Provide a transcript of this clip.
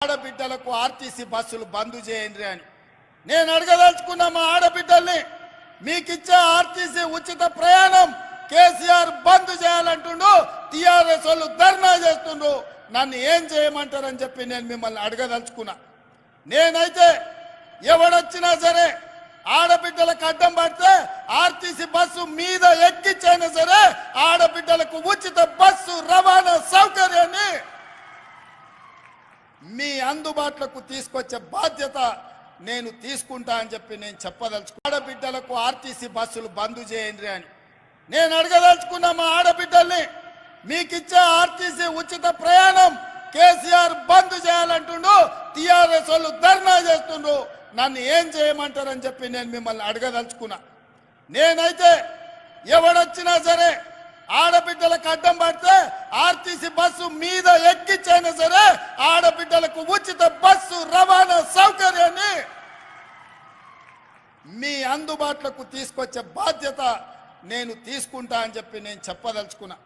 ఆడబిడ్డలకు ఆర్టీసీ బస్సులు బంద్ చేయండి అని నేను అడగదలుచుకున్న మా ఆడబిడ్డల్ని మీకిచ్చే ఆర్టీసీ ఉచిత ప్రయాణం కేసీఆర్ బంద్ చేయాలంటుండు, టీఆర్ఎస్ వాళ్ళు ధర్నా చేస్తుండ్రు. నన్ను ఏం చేయమంటారని చెప్పి నేను మిమ్మల్ని అడగదలుచుకున్నా. నేనైతే ఎవడొచ్చినా సరే ఆడబిడ్డలకు అడ్డం పడితే ఆర్టీసీ బస్సు మీద ఎక్కించైనా సరే ఆడబిడ్డలకు ఉచిత బస్సు రవాణా సౌకర్యాన్ని మీ అందుబాటులోకి తీసుకొచ్చే బాధ్యత నేను తీసుకుంటా అని చెప్పి నేను చెప్పదలుచుకున్నా. ఆడబిడ్డలకు ఆర్టీసీ బస్సులు బంద్ చేయండి అని నేను అడగదలుచుకున్న మా ఆడబిడ్డల్ని మీకిచ్చే ఆర్టీసీ ఉచిత ప్రయాణం కేసీఆర్ బంద్ చేయాలంటుండు, టీఆర్ఎస్ వాళ్ళు ధర్నా చేస్తుండ్రు. నన్ను ఏం చేయమంటారని చెప్పి నేను మిమ్మల్ని అడగదలుచుకున్నా. నేనైతే ఎవడొచ్చినా సరే ఆడబిడ్డలకు అడ్డం పడితే ఆర్టీసీ బస్సు మీద ఎక్కించైనా సరే ఆడబిడ్డలకు ఉచిత బస్సు రవాణా సౌకర్యాన్ని మీ అందుబాటులోకి తీసుకొచ్చే బాధ్యత నేను తీసుకుంటా అని చెప్పి నేను చెప్పదలుచుకున్నా.